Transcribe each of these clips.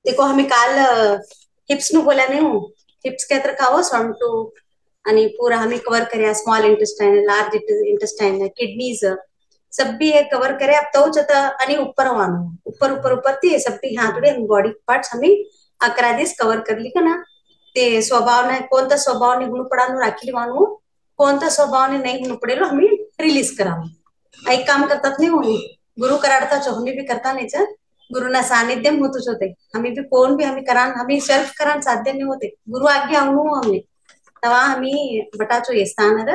देखो हमें काल हिप्स नु बोला नहीं हूँ हिप्स के तरह खाओ सॉन्टू आणि पूरा हमें कवर करे small intestine large intestine kidneys सब भी है कवर करे अब तो चता आणि ऊपर वानो ऊपर ऊपर ऊपर ते सब भी हाँ थोड़े बॉडी पार्ट्स हमें 11 दिवस कवर करली का ना ते स्वभावने कोणता स्वभावने गुण पडानु राखीली वानो कोणता स्वभावने नाही गुण पडेलो हमें रिलीज करावं एक काम करतात नाही होणी गुरु कराडता चोहनी भी करता नाही गुरुना सानिध्यम होतच होते आम्ही बी कोण बी आम्ही करान आम्ही सेल्फ करान साध्य नाही होते गुरु आज्ञा अनु आम्ही तेव्हा आम्ही बटाचो ये स्थान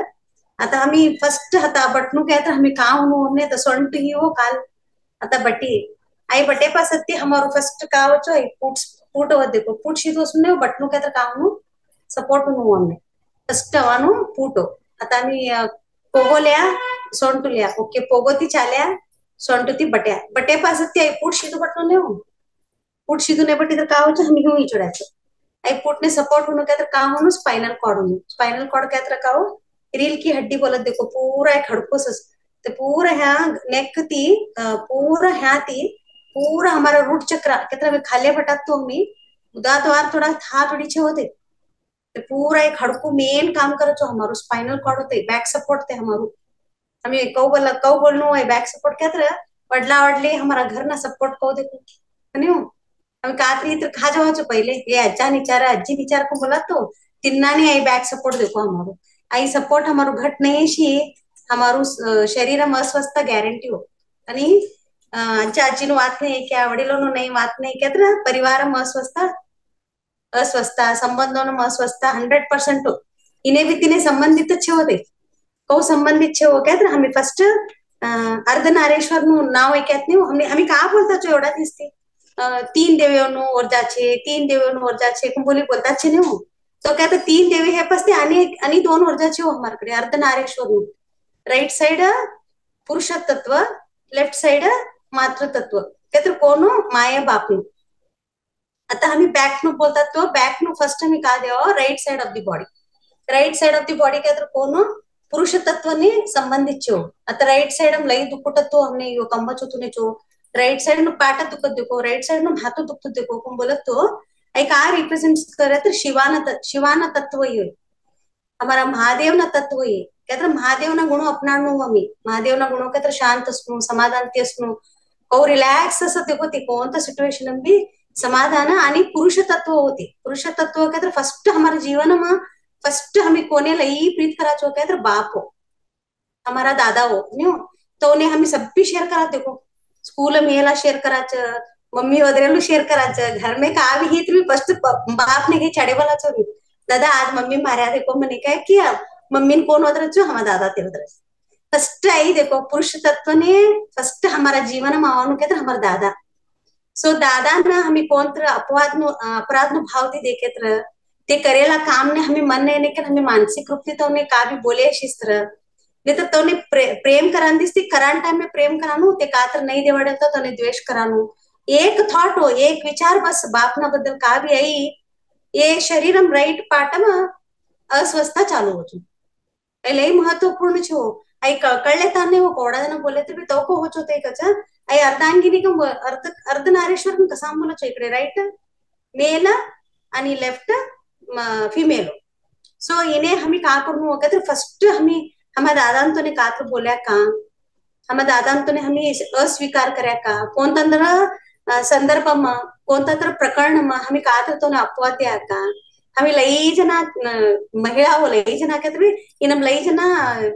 आता आम्ही फर्स्ट हता बटनू क्या तर हमें कहा हूँ हमने तो सोंट ही हो काल आता बटी आई बटे पास अत्ती हमारो फर्स्ट का हो चो पुट पुट हो देखो पुट शी तो सुनने बटनू क्या तर कहा हूँ सपोर्ट हूँ हमने फर्स्ट हवानो पुटो आता आम्ही पोगो लिया सोंट लिया ओके पोगो ती चाल्या सोंट ती बट्या बटे पास अत्ती आई पुट शी तो बटनू ने हो पुट शी तो ने बटी तर का हो हम ह्यू ही चढ़ाचो आई पुट ने सपोर्ट होनो क्या तर का हो स्पाइनल कॉर्ड होनो स्पाइनल कॉर्ड क्या तर का हो रील की हड्डी बोलत देखो पूरा एक हडकोस ते पूरा ह्या नेक ती पूरा ह्या ती पूरा हमारा रूट चक्र कितना में खाले बटात तो हमी उदा द्वार थोड़ा था थोड़ी छे होते ते पूरा एक हडकू मेन काम करो जो हमारो स्पाइनल कॉर्ड होते बैक सपोर्ट ते हमारो हमें कौ बोलनो है बैक सपोर्ट क्या तरह वडला वडले हमारा घर ना सपोर्ट कौ देखो है हम कातरी इतर खा जाओ जो पहले ये अज्जा निचारा अज्जी निचार को बोला तो तिन्ना ने आई बैक सपोर्ट देखो हमारो आई सपोर्ट हमारो घट नहीं शी हमारू शरीर में अस्वस्थ गॅरंटी हो आणि आजच्या आजीनो वात नाही क्या वडिलोनो नाही वात नाही क्या तर परिवार में अस्वस्थ संबंधों में अस्वस्थ 100% हो इन्हें भी तिने संबंधित अच्छे होते कौ संबंधित छे हो क्या तर हमें फर्स्ट अर्धनारेश्वर नु नाव ऐक्यात नहीं हमें हमें का बोलता छो एवढा दिसते तीन देवियों ओरजा छे तीन देवियों ओरजा छे बोली बोलता छे नहीं हो तो क्या तो तीन देवी है पसते आणि दोन ओरजा छे हो हमारे अर्धनारेश्वर नु राइट साइड पुरुष तत्व लेफ्ट साइड मातृ तत्व क्या तर कोनो माया बापनु आता हमें बैक नु बोलतात तो बैक नु फर्स्ट हमें का देवा right side of the body right side of the body क्या तर कोनो पुरुष तत्व ने संबंधित छो आता राइट साइड हम लई दुखुटतो हमने यो कम्म चोतुने छो राइट साइड नु पाटा दुखत देखो राइट साइड नु हाथो दुखत देखो कोण बोलत तो एक आ रिप्रेजेंट करे तर शिवाना तत्व ये हमारा महादेव ना तत्व ये क्या तर महादेव ना गुणो अपनाणु आम्ही महादेव ना गुणो क्या तर शांत असणु समाधानती असणु कौ रिलॅक्स असं देखो ते कोणतं सिच्युएशन भी समाधान आणि पुरुष तत्व होते पुरुष तत्व क्या तर फर्स्ट हमारे जीवन में फर्स्ट हमें कोने लई प्रीत करा चो क्या तर बाप हो हमारा दादा हो न्यू तो उन्हें हमें सब भी शेयर करा देखो स्कूल में ला शेयर कराच मम्मी वगैरह शेयर कराच घर में का भी ही तुम्ही फर्स्ट बाप ने काही छाडे वाला चो दादा आज मम्मी मार्या देखो मैंने क्या किया मम्मी कोण होत रचो हमारा दादा ते होत फर्स्ट आई देखो पुरुष तत्व ने फर्स्ट हमारा जीवन में आवानु क्या तर हमारा दादा सो दादा ना हमें कौन तरह अपराध नु भाव ती देखे तरह ते करेला काम ने हमें मन ने कर हमें मानसिक रूप से तो उन्हें का भी बोले शिस्त नहीं तो तोने प्रेम करान दिसती करान टाइम में प्रेम करानू ते का तर नहीं देवड़े तो तोने द्वेष करानू एक थॉट हो एक विचार बस बाप ना बद्दल का भी आई ये शरीरम राइट पार्ट में अस्वस्थता चालू हो चु लई महत्वपूर्ण छो आई कळले ताने हो कोडा जन बोले तर तो को होचो ते कचा आई अर्धांगिनी का अर्धनारेश्वर कसा बोलतो इकडे राइट मेल आणि लेफ्ट फीमेल सो इन्हें हमें का करू होगा तो फर्स्ट हमें हमारे दादा तो ने का तो बोल्या का हमारे दादा तो ने हमें अस्वीकार कर्या का कोणता तर संदर्भ में कोणता तर प्रकरण में हमें का तो ने अपवाद दिया का हमें लई जना महिला हो लई जना कहते इन लई जना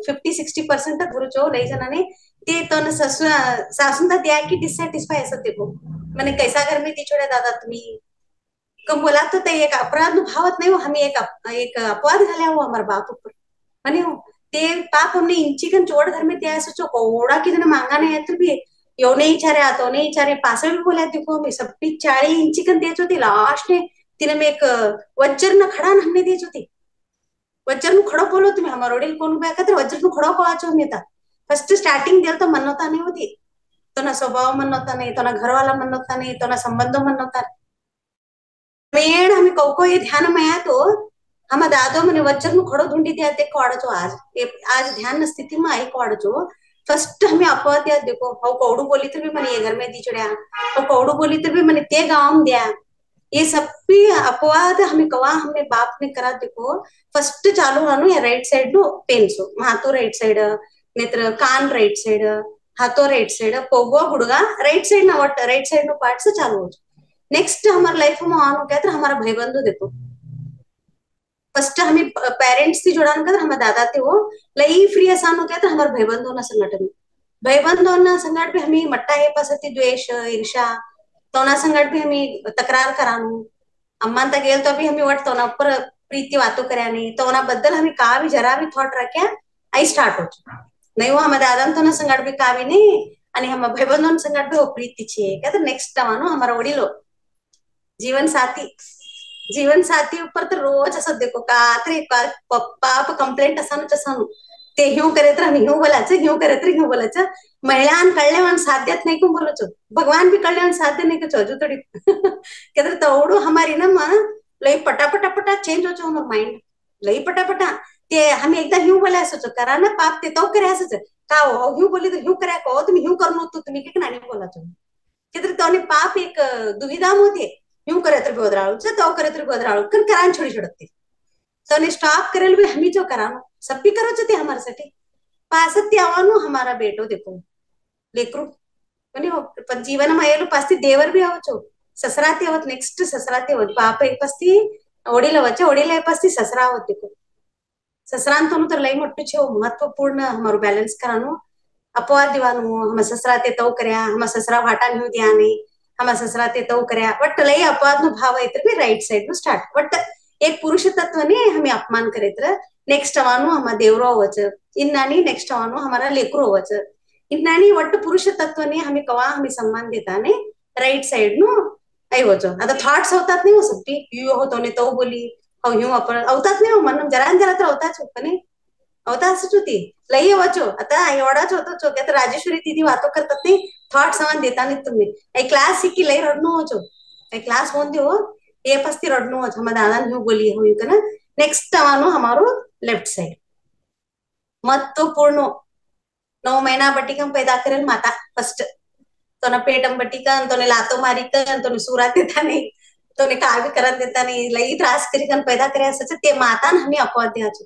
50-60% गुरु चो लई जना ने ते तो न सासूंदा दिया की डिससॅटिस्फाय असत देखो मैंने कैसा घर में ती छोड्या दादा तुम्ही कम बोला तो ते एक अपराध नु भावत नहीं हो हमें एक अपवाद घाल्या हो हमारे बाप ऊपर मने हो ते पाप हमने इंची कन चोड़ घर में त्या सोचो कोड़ा की जन मांगा नहीं है तो भी यो नहीं चारे तो नहीं चारे पास में बोला देखो मैं सब भी 40 इंची कन दे चोती लास्ट ने तिने में एक वज्र न खड़ा हमने दे चोती वज्र नु खड़ो बोलो तुम्हें हमारे ओडिल कोण बे का वज्र नु खड़ो को आचो मेता फर्स्ट स्टार्टिंग देर तो मन होता नहीं होती तो ना स्वभाव मन होता नहीं तो ना घर वाला मन होता नहीं तो ना संबंधों मन होता मेन हमें कौको ये ध्यान में आया तो हम दादो मैंने वज्र नु खड़ो ढूंढी दिया देखो आड़ो आज ध्यान स्थिति में आई को आड़ो फर्स्ट हमें अपवाद दिया देखो हाउ कौड़ू बोली तो भी मैंने ये घर में दी चढ़िया तो कौड़ू बोली तो भी मैंने ते गांव में दिया ये सब भी अपवाद हमें कवा हमने बाप ने करा देखो फर्स्ट चालू हानु या राइट साइड नो पेन्सो हाथो राइट साइड नेत्र कान राइट साइड हाथो राइट साइड पोगो हुड़गा राइट साइड ना वट राइट साइड नो पार्ट से चालू हो नेक्स्ट हमारे लाइफ में आनो क्या हमारा भाई बंधु देखो फर्स्ट हमें पेरेंट्स थी जोड़ान कर हमारे दादा थे वो लई फ्री आसान हो गया था हमारे भाई बंधु ना संगठन भाई बंधु ना संगठन पे हमें मट्टा है पसती द्वेष ईर्षा तो ना संगठन पे हमें तकरार करानू अम्मा तक गेल तो अभी हमें वट तो ना ऊपर प्रीति वातो કર્યા नहीं तो ना बद्दल हमें का भी जरा भी थॉट रख्या आई स्टार्ट हो नहीं वो हमारे दादा तो ना संगठ भी का भी नहीं आणि हम भाईबंधन संगठ भी वो प्रीति छे क्या तो नेक्स्ट टवानो हमारा वडीलो जीवन साथी जीवन साथी ऊपर तो रोज असं देखो का तरी पाप कंप्लेंट असानू ते ह्यू करे तर ह्यू बोलायचं ह्यू करे तर ह्यू बोलायचं महिलान कळल्यावर साध्यत नाही को बोलचो भगवान भी कळल्यावर साध्य नाही को जो थोड़ी कहते तवड़ो हमारी ना मां लई पटा चेंज हो हमार माइंड लई पटा ते हमें एकदा ह्यू बोलाय सोचो करा ना पाप ते तो करे असच का हो ह्यू बोली तो ह्यू करे को तुम्ही ह्यू करनो तो तुम्ही के नानी बोलाचो कहते तोने पाप एक दुविधा मध्ये ह्यू करे तर गोदराळू तो करे तर गोदराळू कर करान छोड़ी छोड़ती तो स्टॉप करेल भी हम ही जो करानो सब भी करो थे हमारे साठी पासत्य आवनु हमारा बेटो देखो लेकरू पण जीवन मयेलू पास्ती देवर भी आवचो ससराती आवत नेक्स्ट ससराती आवत बाप एक पस्ती ओडीला वच्चे ओडीला पस्ती ससरा आवत देखो ससरांतोनु तर लई मोट्टू छे महत्वपूर्ण हमारो बैलेंस करानो अपवाद दिवानु हम ससराते तो कर्या हम ससरा वाटा न्यू दिया नहीं हम ससराते तो कर्या वट लई अपवाद नु भाव इतर भी राइट साइड नु स्टार्ट वट एक पुरुष तत्व ने हमें अपमान करे तर नेक्स्ट अवानु हम देवरो होवच इन्नानी नेक्स्ट अवानु हमारा लेकरो होवच इन्नानी वट पुरुष तत्व ने हमें कवा हमें सम्मान देता ने राइट साइड नु आई होचो आता थॉट्स होतात नहीं वो सब भी यू हो तो ने तो बोली हो ह्यू अपन अवतात नहीं मन जरा जरा तर होताच पण होता असंच होती लई होवचो आता एवढाच होतो चो आता राजेश्वरी दीदी वातो करतात नहीं थॉट समान देता नहीं तुम्ही आई क्लास की लई रडनो होचो आई क्लास होन दियो ये पस्ती रडनो होच हम दादा ह्यू बोली हो कना नेक्स्ट अवानो हमारो लेफ्ट साइड महत्वपूर्ण 9 महीना बटिका पैदा करेल माता फर्स्ट तो ना पेटम बटिका तो ने लातो मारी कर तो ने सूरा देता नहीं तो ने का भी करन देता नहीं लई त्रास करी कन पैदा करे सच ते माता न हमें अपवाद दिया छो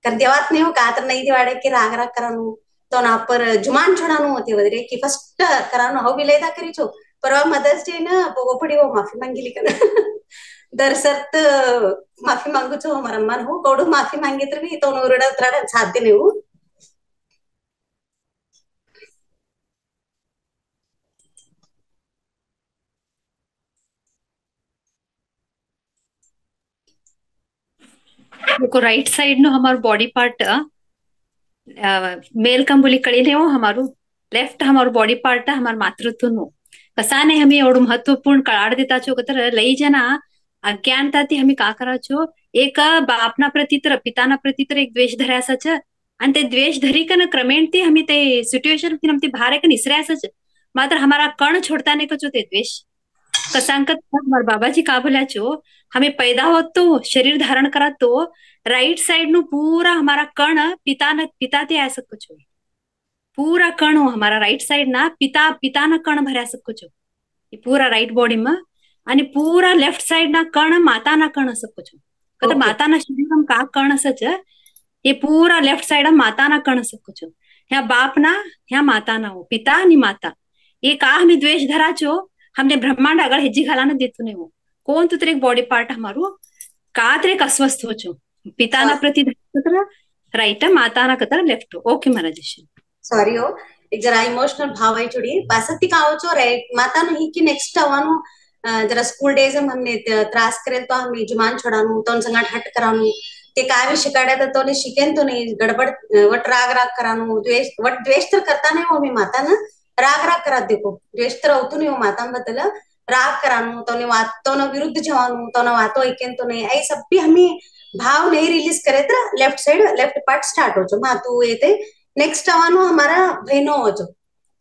कर देवात नहीं हो का तर नहीं दिवाड़े के राग राग करानु तो ना पर जुमान छोड़ानु होती वदरे की फर्स्ट करानु हो भी लेदा करी छो परवा मदर्स डे ना पोगो पड़ी वो माफी मांगी लिकन दरसर्त माफी मांगू छो हमारा मन हो कोडू माफी मांगे तर भी तो नोरडा त्राडा साध्य नहीं हो देखो राइट साइड नो हमारो बॉडी पार्ट मेल कंबुली कळीले हो हमारू लेफ्ट हमारो बॉडी पार्ट हमार मातृत्व नो कसाने हमें एवढं महत्वपूर्ण कळाड देता छो तर लई जना अज्ञानता ती हमें का करा छो एक बापना प्रति तर पिताना प्रति तर एक द्वेष धरायसाच आणि ते द्वेष धरी कन क्रमेण ते हमें ते सिच्युएशन थी नमती बाहर एक निसरायसाच मात्र हमारा कण छोड़ता ने कचो ते द्वेष कसांकत हमारे बाबा जी का बोला छो हमें पैदा हो तो शरीर धारण करा तो राइट साइड नु पूरा हमारा कण पिता ते आ सको छो पूरा कण हो हमारा राइट साइड ना पिता ना कण भर्या सको छो ये पूरा राइट बॉडी में आणि पूरा लेफ्ट साइड ना कण माता ना कण सको छो कतर माता ना शरीर में का कण सच ये पूरा लेफ्ट साइड माता ना कण सको छो ह्या बाप ना ह्या माता ना हो पिता आणि माता ये का हमें द्वेष धरा छो हमने ब्रह्मांड अगर हेजी घालाना देतो नहीं हो कौन तो तेरे बॉडी पार्ट हमारो का तेरे अस्वस्थ हो छो पिता ना प्रति राइट माता ना कतर लेफ्ट ओके महाराज सॉरी हो एक जरा इमोशनल भाव आई छोड़ी पासती का हो छो राइट माता नहीं कि नेक्स्ट आवानो जरा स्कूल डेज में हमने त्रास करे तो हमें जुमान छोड़ानु तो संगठ हट करानु ते काय भी शिकाड्या तो ने शिकेन तो नहीं गड़बड़ वट राग राग करानु द्वेष तर करता नहीं हो मी माता ना राग राग करा देखो द्वेष तर होतो नहीं हो माता बदल राग करानु तो ने विरुद्ध जवानु तो ने वातो ऐकेन तो नहीं आई सब भी हमें भाव नहीं रिलीज करे तो left side left part start हो छो मातु ये नेक्स्ट आवानो हमारा बहनो हो छो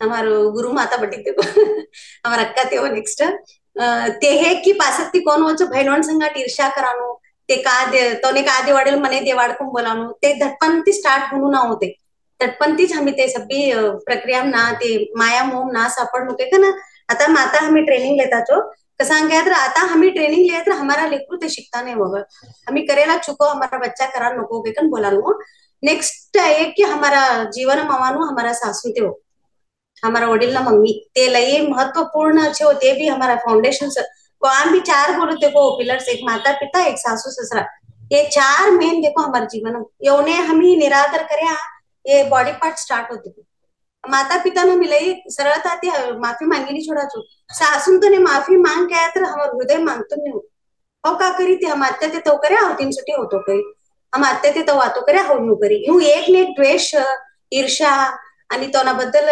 हमारो गुरु माता बटी देखो हमारा अक्का ते हो नेक्स्ट ते हे की पासक्ती कोण हो छो बहनों संगत ईर्ष्या करानु ते का दे तो ने का दे वाडेल मने दे वाडकम बोलानु ते धटपन ती स्टार्ट होनु ना होते तटपणतीच हमें ते सभी प्रक्रिया ना ते माया मोह ना सापडणू के ना आता माता हमें ट्रेनिंग लेता छो कसं काय तर आता आम्ही ट्रेनिंग लिया तर हमारा लेकरू ते शिकता नाही वगैरे आम्ही करेला चुको हमारा बच्चा करा नको बेकन बोलानो नेक्स्ट आहे की हमारा जीवन मावानो हमारा सासू ते हो हमारा वडील ना मम्मी ते लई महत्वपूर्ण अच्छे होते भी हमारा फाउंडेशन को आम भी चार बोलो देखो पिलर्स एक माता पिता एक सासू ससुरा ये चार मेन देखो हमारे जीवन येवने हम ही निरादर करे ये बॉडी पार्ट स्टार्ट होते माता पिता ने मिले सरलता थी माफी मांगी नहीं छोड़ा छो सासुन तो ने माफी मांग के आया तर हमार हृदय मांगतो नहीं हो अहो का करी ती हम आत्या ते तो करे अहो तीन सुटी होतो करी हम आत्या ते तो वातो करे हो न्यू करी ह्यू एक ने एक द्वेष ईर्षा आणि तोनाबद्दल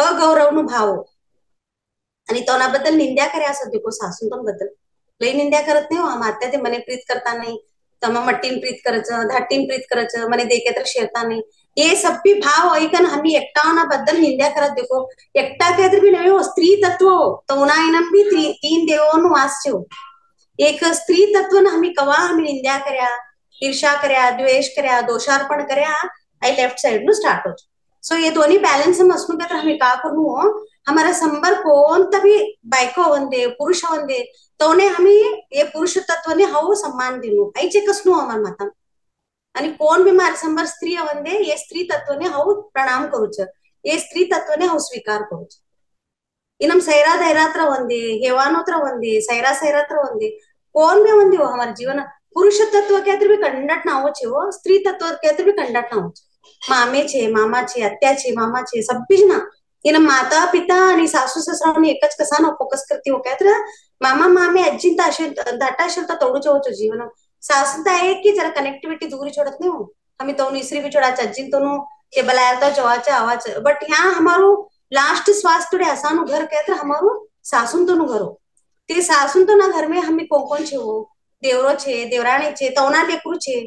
अगौरवनु भाव आणि तोनाबद्दल निंद्या करे असं देखो सासून पण बद्दल लई निंद्या करत नाही हो हम आत्या ते मने प्रीत करता नाही तमा मट्टीन प्रीत करायचं धाटीन प्रीत करायचं मने देखे तर शेरता नाही ये सब भी भाव ऐकन हमी एकटा बद्दल निंद्या करत देखो एकटा के भी नहीं हो स्त्री तत्व तोना इनम भी तीन देवों वास छो एक स्त्री तत्व ने हमी कवा हमी निंद्या कर्या ईर्षा कर्या द्वेष कर्या दोषार्पण कर्या आई लेफ्ट साइड नु स्टार्ट हो सो ये दोन्ही बॅलन्स हम असणं का तर हमी का करू हो हमारा संबर कोणता भी बायको वंदे पुरुष वंदे तोने हमी ये पुरुष तत्वने हाऊ सम्मान दिनु आईचे कसनु हमार माता आणि कोण बी मार संबर स्त्री वंदे ये स्त्री तत्वने हाऊ प्रणाम करूच ये स्त्री तत्वने हाऊ स्वीकार करूच इनम सैरा धैरात्र वंदे हेवानोत्र वंदे सैरा सैरात्र वंदे कौन भी वंदे हो हमारे जीवन पुरुष तत्व के भी कंडट नाव छे हो स्त्री तत्व के भी कंडट नाव मामे छे मामा छे अत्या छे मामा छे सब्बीज ना इन माता पिता आणि सासू ससराने एकच कसा ना फोकस करते हो काय तर मामा मामे अज्जी असे धाटा असेल तर तोडूच होतो जीवन सासू तर आहे की जरा कनेक्टिविटी दूरी छोड़त नहीं हो हमें तो इसरी भी छोड़ा अज्जी तो के बलाया तो जवाचा आवाज बट यहाँ हमारो लास्ट श्वास थोड़े आसान घर कहते हमारो सासुन तो नु घरो ते सासुन तो ना घर में हमें कोण छे हो देवरो छे देवराणी छे तौना लेकरू छे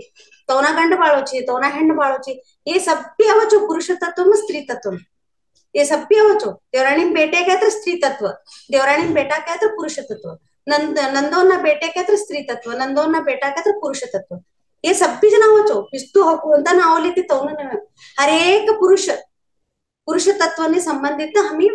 तौना गंड बाळो छे तौना हेंड बाळो छे ये सब भी आवचो पुरुष तत्व में स्त्री तत्व में ये सब भी आवचो देवराणी बेटे कहते स्त्री तत्व देवराणी बेटा कहते पुरुष तत्व नंदो ना बेटे कहते स्त्री तत्व नंदो ना बेटा कहते पुरुष तत्व ये सब भी जना आवचो पिस्तु कोणता नाव लेते तौना हर एक पुरुष तत्वने संबंधित हमी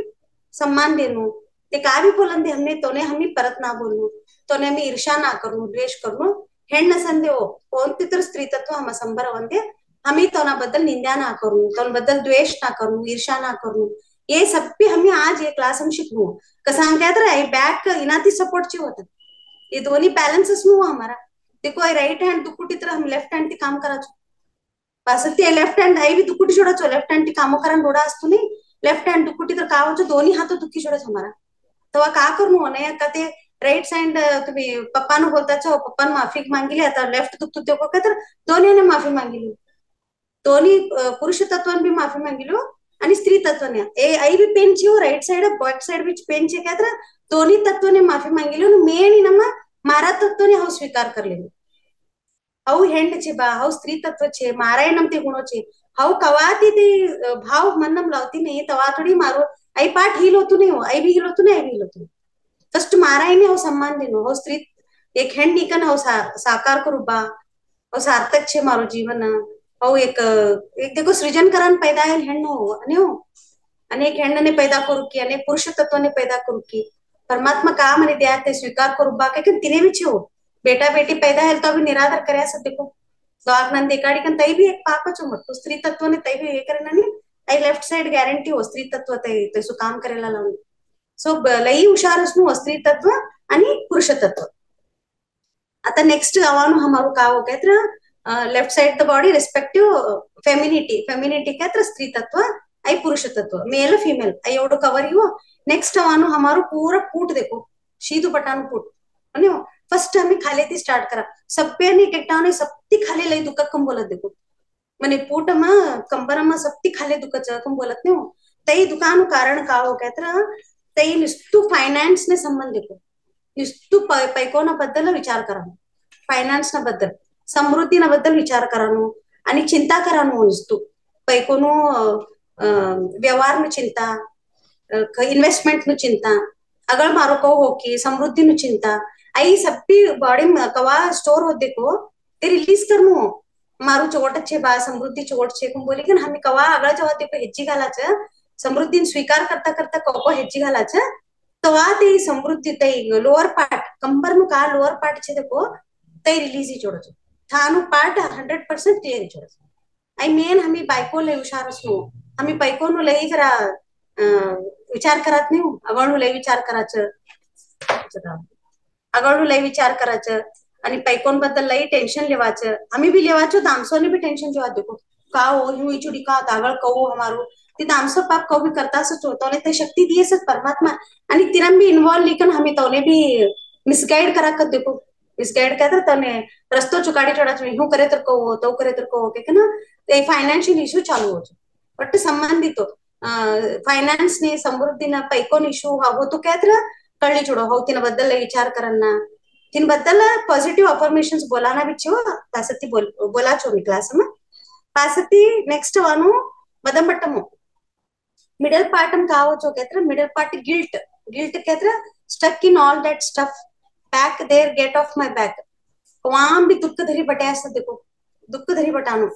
सम्मान देनु ते काय भी बोलन दे हमने तोने हमी परत ना बोलनु तोने हमी ईर्षा ना करनु द्वेष करनु हेण्ण संदे हो कोणते तर स्त्री तत्व हम संबर वंदे हमी तोना बद्दल निंदा ना करनु तोन बद्दल द्वेष ना करनु ईर्षा ना करनु ये सब भी हमी आज ये क्लास हम शिकनु कसं सांगते तर आई बॅक इनाती सपोर्ट ची होत ये दोन्ही बॅलन्सच नु हमारा देखो आई राइट हैंड दुकुटी तर हम लेफ्ट हैंड ती काम कराचो असं ते लेफ्ट हँड आई भी दुकुटी छोडाचो लेफ्ट हँड ती कामो करा रोडा असतो नाही लेफ्ट हँड दुकुटी तर का होचो दोन्ही हात दुखी छोडाच हमारा तेव्हा का करू नाही का ते राइट साइड तुम्ही पप्पानं बोलताच पप्पानं माफी मागितली आता लेफ्ट दुखतो ते का तर दोन्हीने माफी मागितली दोन्ही पुरुष तत्वाने भी माफी मागितली आणि स्त्री तत्वाने ए आई भी पेन ची हो राइट साइड बैक साइड भी पेन ची काय तर दोन्ही तत्वाने माफी मागितली मेन ನಮ್ಮ मारा तत्वने हो स्वीकार करलेली हऊ हेंड छे बा हऊ स्त्री तत्व छे माराय नमते गुणो छे हऊ कवाती ते भाव मनम लावती नहीं तवा थोड़ी मारो आई पाठ हील होतु नहीं हो आई भी हील होतु नहीं आई भी हील होतु फर्स्ट माराय ने हो सम्मान देनो हो स्त्री एक हेंड निकन हो साकार करू बा हो सार्थक छे मारो जीवन हो एक देखो सृजन करन पैदा है हेंड हो आणि हो अनेक हेंड ने पैदा करू की अनेक पुरुष तत्व ने पैदा करू की परमात्मा का मने द्या ते स्वीकार करू बा के तिने भी छे हो बेटा बेटी पैदा है तो अभी निरादर करे देखो दवाक नंद एकाडी कन तई भी एक पापच मट्टू स्त्री तत्व ने तई भी हे करे ननी आई लेफ्ट साइड गॅरंटी हो स्त्री तत्व तई तसु काम करेला लावून सो लई हुशार असनु स्त्री तत्व आणि पुरुष तत्व आता नेक्स्ट आवानु हमारो का हो कहत्र left side the body respective femininity कहत्र स्त्री तत्व आई पुरुष तत्व मेल फीमेल आई एवढं कवर हो नेक्स्ट आवानु हमारो पूरा फूट देखो शीदु पटानु फूट आणि फर्स्ट हमें खाले ती स्टार्ट करा सप्प्याने टेक्टाने सप्ती खाले लई दुखत कम बोलत देखो मने पोटमा कंबरमा सप्ती खाले दुखत कम बोलत नहीं हो तई दुकानु कारण का हो कहत्र तई निस्तु फाइनान्स ने संबंध देखो निस्तु पैकोना बद्दल विचार करा फायनान्स ना बद्दल समृद्धी ना बद्दल विचार करानु आणि चिंता करानु निस्तु पैकोनु व्यवहार नु चिंता इन्वेस्टमेंट नु चिंता अगळ मारो को हो की समृद्धी नु चिंता आई सप्पी बॉडी कवा स्टोर होते को ते रिलीज करनु मारू चोट छे बा समृद्धी चोट छे कुम बोली कि हमें कवा आगळ जेव्हा ते हेज्जी घालाच समृद्धीन स्वीकार करता करता को हेज्जी घालाच तेव्हा ते समृद्धी ते लोअर पार्ट कंबर नु का लोअर पार्ट છે देखो તે રિલીઝ જોડો છો થાનું પાર્ટ 100% ક્લિયર જોડો आई मेन हमी बायको लय हुशार असलो आम्ही बायकोनु लय जरा विचार करत नाही अगळनु लय विचार करायचं अगळनु लय विचार करायचं आणि बायकोंबद्दल लय टेन्शन लेवाचं आम्ही बी लेवाचो दामसोने बी टेन्शन जेवा देखो का हो ह्यू इचुडी का दागळ कहू हमारू ते दामसो पाप कहू बी करता असं चोतवले ते शक्ती दिएस परमात्मा आणि तिरम बी इन्वॉल्व लिकन हमी तवने बी मिसगाइड करा कर देखो मिसगाइड कहते तने रस्तो चुकाड़ी चढ़ा ह्यू करे तर कहो तो करे तर कहो के ना ते फायनान्शियल इश्यू चालू होतो बट संबंधित फायनान्स ने समृद्धीना पैकोन इश्यू होतो काय तर कळली चुडो हो तिन बद्दल विचार करना तिन बद्दल पॉझिटिव्ह अफर्मेशन्स बोलाना भी छो तासती बोला छो मी क्लास में तासती नेक्स्ट वानु मदमटमो मिडल पार्ट हम कावो छो कहत्र मिडल पार्ट गिल्ट गिल्ट कहत्र stuck in all that stuff back there get off my back वहां भी दुख धरी बटे ऐसा देखो दुख धरी बटानो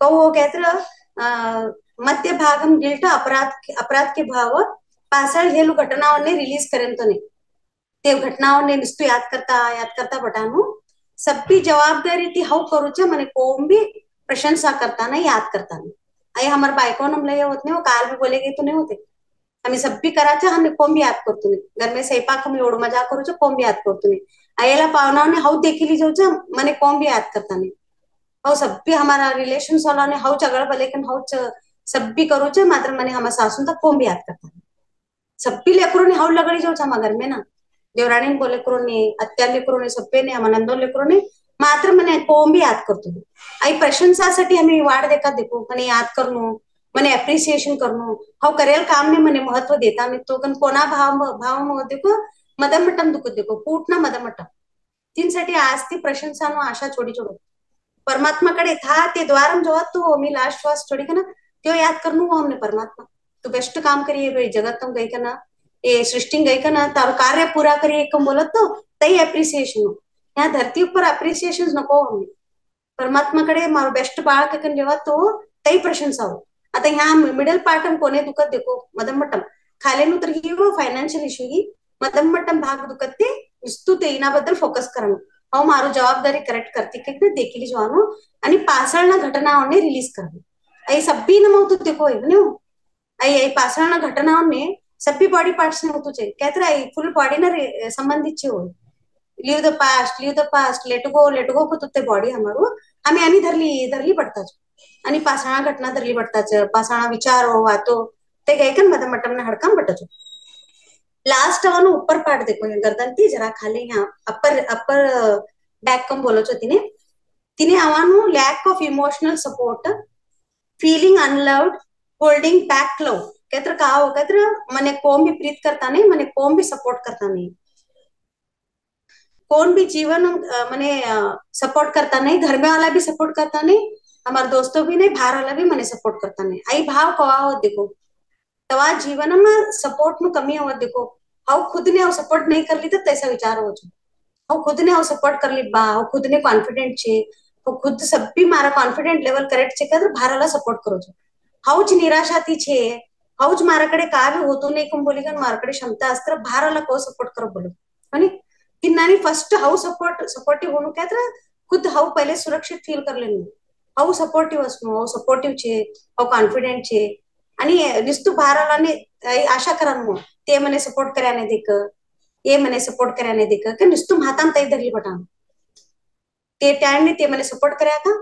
कहो कहत्र मध्य भाग हम गिल्ट अपराध के भाव पासळ हेलू घटनाओने रिलीज करेन तो नहीं ते घटनाओने निस्तु याद करता बटानु सब्बी जवाबदारी ती हाउ करूचे मने कोम भी प्रशंसा करता ना याद करता नहीं आई हमार बायकोन हम लय होत नहीं वो काल भी बोलेगे तो नहीं होते आम्ही सब्बी कराचे हमने कोम भी याद करतो नहीं घर में स्वयंपाक हम एवढं मजा करूचे कोम भी याद करतो नहीं आयला पावनाने हाउ देखिली जाऊचे मने कोम भी याद करता नहीं हाउ सब्बी हमारा रिलेशन सोलाने हाउ झगड़ बलेकन हाउ सब्बी करूचे मात्र मने हमार सासून तक कोम भी याद करता नहीं सब्बी लेकरोने हाउ लगड़ी जाऊचे हमार घर में ना देवराणी बोले करोने अत्यार लेकरोने सब्बे ने हमार नंदोन लेकरोने मात्र मने कोम भी याद करतो आई प्रशंसासाठी आम्ही वाढ देखा देखो मने याद करनो मने अप्रिसिएशन करनो हाउ करेल काम में मने महत्व देता नहीं तो कन कोणा भाव में देखो मदमटम दुख देखो पूटना मदमटम तीनसाठी आज ती प्रशंसानो आशा छोडी छोडो परमात्माकडे था ते द्वारम जोवा तो मी लास्ट श्वास छोडी का ना त्यो याद करनो हमने परमात्मा तो बेस्ट काम करिए भाई जगत तुम गई का ना ये सृष्टि गई का ना तार कार्य पूरा करिए कम बोलत तो तई अप्रिसिएशन हो यहाँ धरती ऊपर अप्रिसिएशन नको हमने परमात्माकडे मारो बेस्ट बाळ कन जेव्हा तो तई प्रशंसा हो आता ह्या मिडल पार्ट कोणे दुखत देखो मदमटम खालेनु तर ही फायनान्शियल इश्यू ही मदमटम भाग दुखत ते नुसतं ते इनाबद्दल फोकस करणं हाउ मारो जवाबदारी करेक्ट करते के ना देखिली जवानो आणि पासळना घटनाओने रिलीज करणं आई सब्बी न मौतु देखो है आई पासळना घटनाओने सभी बॉडी पार्ट्स ने होतो चाहिए कहते आई फुल बॉडी ना संबंधित छे हो leave the past let go को ते बॉडी हमारो आम्ही आणि धरली पडताच आणि पासळा घटना धरली पडताच पासळा विचारो वातो ते गयकन मदमटम ना हडकम बटचो लास्ट वानो ऊपर पार्ट देखो गर्दन ती जरा खाली यहाँ अपर बैक कम बोलो छो तिने आवानो lack of emotional support feeling unloved holding back love कहते कहा हो कहते मने कोम भी प्रीत करता नहीं मने कोम भी सपोर्ट करता नहीं कौन भी जीवन मने सपोर्ट करता नहीं घर में वाला भी सपोर्ट करता नहीं हमारे दोस्तों भी नहीं बाहर वाला भी मने सपोर्ट करता नहीं आई भाव कवा हो देखो तवा जीवन में सपोर्ट में कमी हो देखो हाउ खुद ने हाउ सपोर्ट नहीं कर ली तो तैसा विचार हो हाउ खुद ने हाउ सपोर्ट कर ली बा हाउ खुद ने कॉन्फिडेंट छे तो खुद सब भी मारा कॉन्फिडेंट लेवल करेक्ट छे कहते बाहर वाला सपोर्ट करो हाउच निराशा थी छे हाउच माराकडे का भी होतो नाही कम बोली माराकडे क्षमता असतं बाहर वाला को सपोर्ट करो बोलो आणि तिन्नानी फर्स्ट हाउ सपोर्टिव होणं काय तर खुद हाउ पहिले सुरक्षित फील कर लेनु हाउ सपोर्टिव असणं हाउ सपोर्टिव छे हाउ कॉन्फिडेंट छे आणि निस्तु बाहर वाला आशा करन ते मने सपोर्ट कराने देक ये मने सपोर्ट कराने देक के निस्तु हातान तई धरली बटान ते टाइम ने ते मने सपोर्ट करया का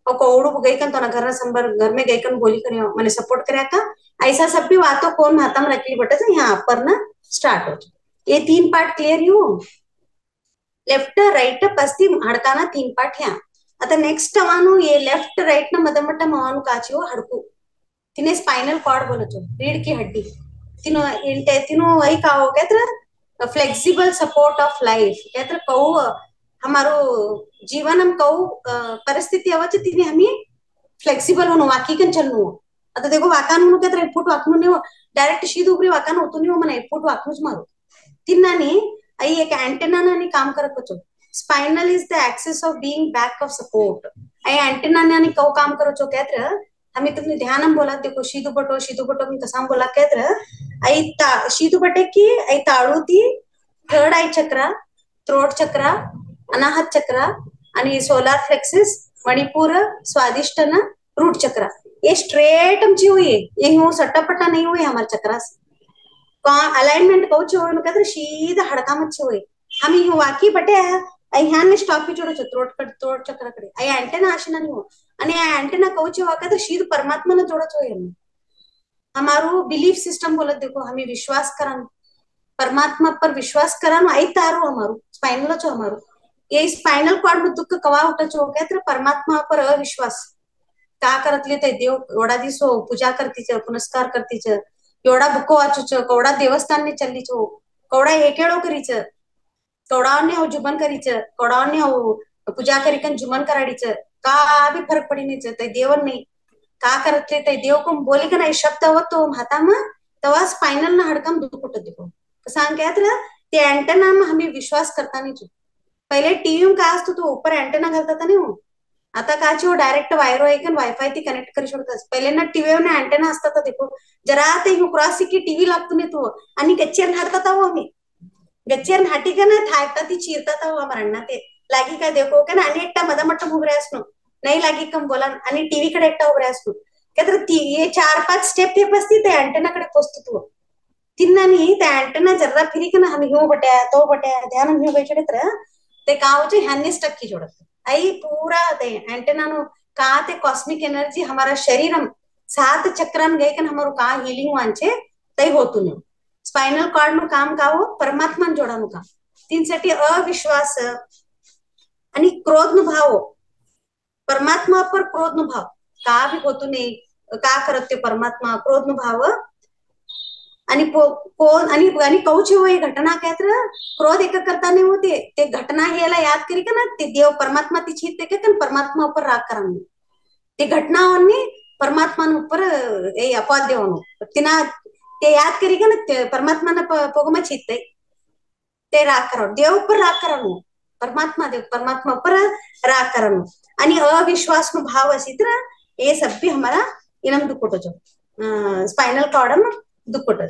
और कोड़ू गई कन तो ना घर में गई कन बोली कन मने सपोर्ट करया का ऐसा सब भी बातों कौन हाथा में रखली बटे तो यहाँ पर ना स्टार्ट हो ये 3 part clear you left right पस्ती हडकाना 3 पार्ट ह्या आता नेक्स्ट अवानु ये लेफ्ट राइट ना मदमट्टम अवानु काची हो हडकू तिने स्पाइनल कॉर्ड बोलचो रीढ़ की हड्डी तिनो वही का हो कहते फ्लेक्सिबल सपोर्ट ऑफ लाइफ कहते कहू हमारो जीवन हम कहू परिस्थिती अवच तिने हमें फ्लेक्सिबल होनो वाकी कन चलनो आता देखो वाकान म्हणून कहते फुट वाकणू नहीं हो डायरेक्ट शीद उबरी वाकान होतो नहीं हो मने फुट वाकणूच मारो तिन्नानी आई एक एंटेना नानी काम करत छो spinal is the axis of being back of support आई एंटेना नानी कौ काम करो छो कहते हमें तुमने ध्यान हम बोला देखो शीदु बटो में कसा बोला कहते आई शीदु बटे की आई ताळू ती थर्ड आई चक्र थ्रोट चक्र अनाहत चक्र आणि सोलार फ्लेक्सिस मणिपुर स्वादिष्टन रूट चक्र ये स्ट्रेट हमची हुई ये यूं सट्टापट्टा नहीं हुई हमारे चक्रा अलाइनमेंट कौच हो सीधा हड़का मच्छी हुई हम यूं वाकी बटे ह्यान स्टॉप जोड़ो थ्रोट चक्र कड़े आई एंटेना आशना नहीं हो અને આ એન્ટેના કૌચ વાકા शीर परमात्मा ने जोड़ा छो हम हमारो बिलीफ सिस्टम बोलत देखो हमें विश्वास करन परमात्मा पर विश्वास करन आई तारो हमारो स्पाइनल छो हमारो ये स्पाइनल कॉर्ड में दुख कवा उठा छो कहते परमात्मा पर अविश्वास का करतले ते देव एवढा दिसो पूजा करती छ पुनस्कार करती छ एवढा बुको वाचू छ कवडा देवस्थान ने चलली छो कवडा एकेळो करी छ कवडाने हो जुमन करी छ कवडाने हो पूजा करी कन जुमन कराडी छ का भी फरक पड़ी नहीं ते देवन नहीं का करते ते देव को बोली का नाही शब्द हो तो हाता में तवा स्पाइनल ना हडकम दुखत देखो सांग कहत रहा ते एंटेना में हमें विश्वास करता नहीं छो पहले टीवी में का असतो तो ऊपर एंटेना घालता था नहीं हो आता काची हो डायरेक्ट वायर ऐकन वायफाय ती कनेक्ट करू शकतात पहिले ना टीव्ही ने एंटेना असता था देखो जरा ते क्रॉस की टीव्ही लागतो नाही तो आणि गच्चीवर हाडता था आम्ही गच्चीवर हाटी का ना थाकता ती चीरता था आम्हाला ते लागी का देखो का ना आणि एकटा मधमट्ट उभरे असनो नाही लागी कम बोला आणि टीव्ही कडे एकटा उभरे असतो का ये 4-5 स्टेप ते बसती ते एंटेना कडे पोचतो तू तिन्नानी ते एंटेना जर्रा फिरी का ना हम ह्यू बट्या तो बट्या ध्यान ह्यू बेचडे ते कावचे ह्यानी स्टक की जोड़त आई पूरा ते एंटेना नो का ते कॉस्मिक एनर्जी हमारा शरीरम 7 चक्रान गए कन हमारो का हीलिंग वांचे तई होतु न स्पाइनल कॉर्ड नो काम का हो परमात्मा जोडानु काम तीनसाठी अविश्वास आणि क्रोध नो भाव परमात्मा पर क्रोध नो भाव का भी होतु नाही का करत ते परमात्मा क्रोध नो भाव आणि कोण आणि कौची होई घटना कहत क्रोध एक करता नहीं होते ते घटना हेला याद करी का ना ते देव परमात्मा ती छीत ते कन परमात्मा ऊपर राग करन ते घटनाओंनी परमात्मा ऊपर ए अपवाद देवनो तिना ते याद करी का ना परमात्मा ना पोगमा छीत ते राग करो देव ऊपर राग करनो परमात्मा देव परमात्मा ऊपर राग करनो आणि अविश्वास नो भाव असी तरह ये सब भी हमारा इनम दुखोटो जो स्पाइनल कॉर्ड दुखोटो